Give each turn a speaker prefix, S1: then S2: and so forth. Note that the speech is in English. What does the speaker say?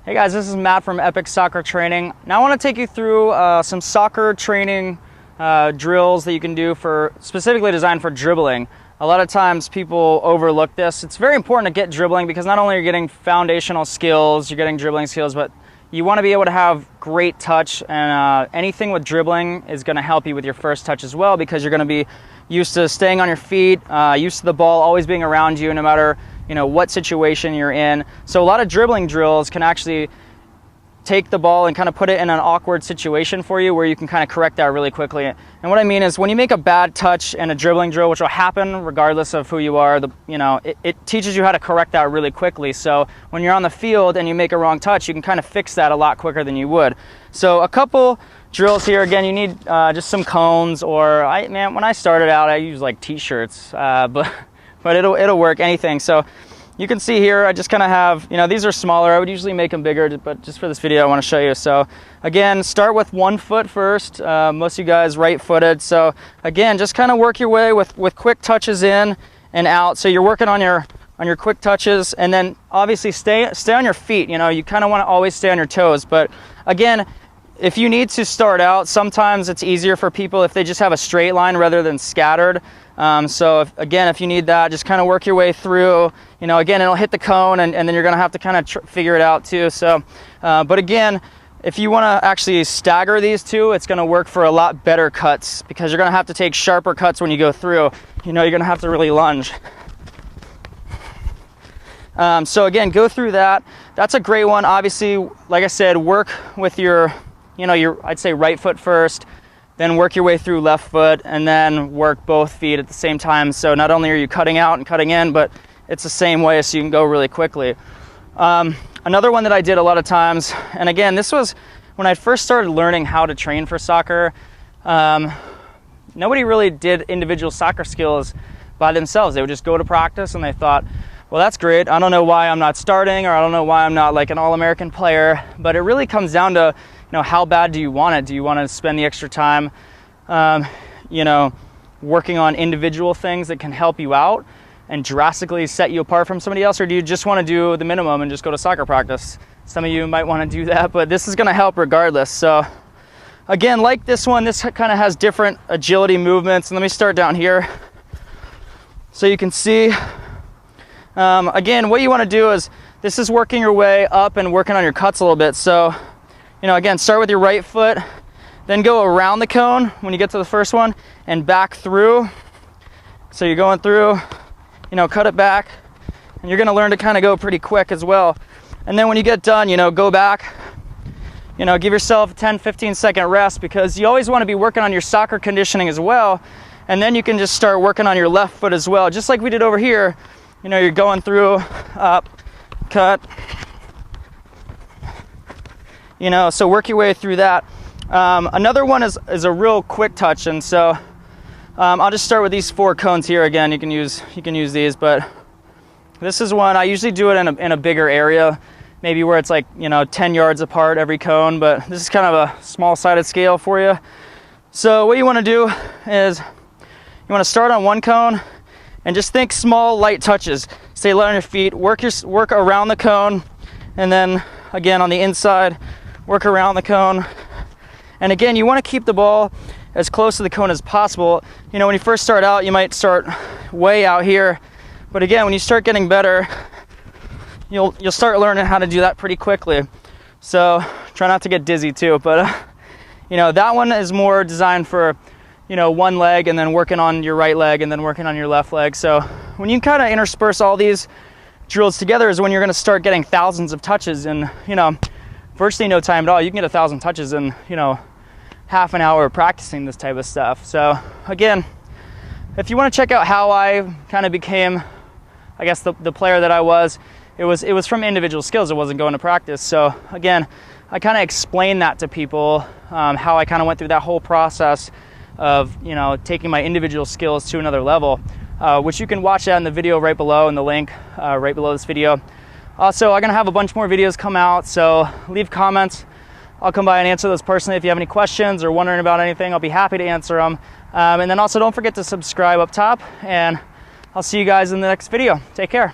S1: Hey guys, this is Matt from Epic Soccer Training. Now I want to take you through some soccer training drills that you can do specifically designed for dribbling. A lot of times people overlook this. It's very important to get dribbling because not only are you getting foundational skills, you're getting dribbling skills, but you want to be able to have great touch, and anything with dribbling is going to help you with your first touch as well, because you're going to be used to staying on your feet, used to the ball always being around you no matter what situation you're in. So a lot of dribbling drills can actually take the ball and kind of put it in an awkward situation for you where you can kind of correct that really quickly. And what I mean is, when you make a bad touch in a dribbling drill, which will happen regardless of who you are, it teaches you how to correct that really quickly. So when you're on the field and you make a wrong touch, you can kind of fix that a lot quicker than you would. So a couple drills here. Again, you need just some cones, or when I started out, I used like t-shirts, but it'll work, anything. So you can see here, I just kind of have, these are smaller. I would usually make them bigger, but just for this video, I want to show you. So again, start with 1 foot first. Most of you guys right-footed. So again, just kind of work your way with quick touches in and out. So you're working on your quick touches, and then obviously stay on your feet. You kind of want to always stay on your toes. But again, if you need to start out, sometimes it's easier for people if they just have a straight line rather than scattered. So if you need that, just kind of work your way through. Again, it'll hit the cone, and then you're going to have to kind of figure it out too. So, but again, if you want to actually stagger these two, it's going to work for a lot better cuts, because you're going to have to take sharper cuts when you go through. You're going to have to really lunge. So again, go through that. That's a great one. Obviously, like I said, work with your I'd say right foot first, then work your way through left foot, and then work both feet at the same time. So not only are you cutting out and cutting in, but it's the same way, so you can go really quickly. Another one that I did a lot of times, and again, this was when I first started learning how to train for soccer. Nobody really did individual soccer skills by themselves. They would just go to practice and they thought, well, that's great. I don't know why I'm not starting, or I don't know why I'm not like an All-American player. But it really comes down to, how bad do you want it? Do you want to spend the extra time, working on individual things that can help you out and drastically set you apart from somebody else? Or do you just want to do the minimum and just go to soccer practice? Some of you might want to do that, but this is going to help regardless. So again, like this one, this kind of has different agility movements. And let me start down here so you can see. Again, what you want to do is, this is working your way up and working on your cuts a little bit. So, again, start with your right foot, then go around the cone when you get to the first one and back through. So you're going through, cut it back, and you're going to learn to kind of go pretty quick as well. And then when you get done, go back, give yourself a 10-15 second rest, because you always want to be working on your soccer conditioning as well. And then you can just start working on your left foot as well, just like we did over here. You're going through, up, cut, so work your way through that. Another one is a real quick touch, and so I'll just start with these 4 cones here. Again, you can use these, but this is one I usually do it in a bigger area, maybe where it's like 10 yards apart every cone, but this is kind of a small-sided scale for you. So what you want to do is, you want to start on one cone and just think small, light touches. Stay light on your feet, work around the cone, and then again on the inside, work around the cone. And again, you want to keep the ball as close to the cone as possible. When you first start out, you might start way out here, but again, when you start getting better, you'll start learning how to do that pretty quickly. So try not to get dizzy too, but that one is more designed for one leg, and then working on your right leg, and then working on your left leg. So when you kind of intersperse all these drills together is when you're going to start getting thousands of touches in, virtually no time at all. You can get 1,000 touches in, half an hour of practicing this type of stuff. So again, if you want to check out how I kind of became, I guess, the player that I was, it was from individual skills. It wasn't going to practice. So again, I kind of explained that to people, how I kind of went through that whole process of taking my individual skills to another level, which you can watch that in the video right below, in the link right below this video. Also, I'm gonna have a bunch more videos come out, so leave comments. I'll come by and answer those personally. If you have any questions or wondering about anything, I'll be happy to answer them. And then also don't forget to subscribe up top, and I'll see you guys in the next video. Take care.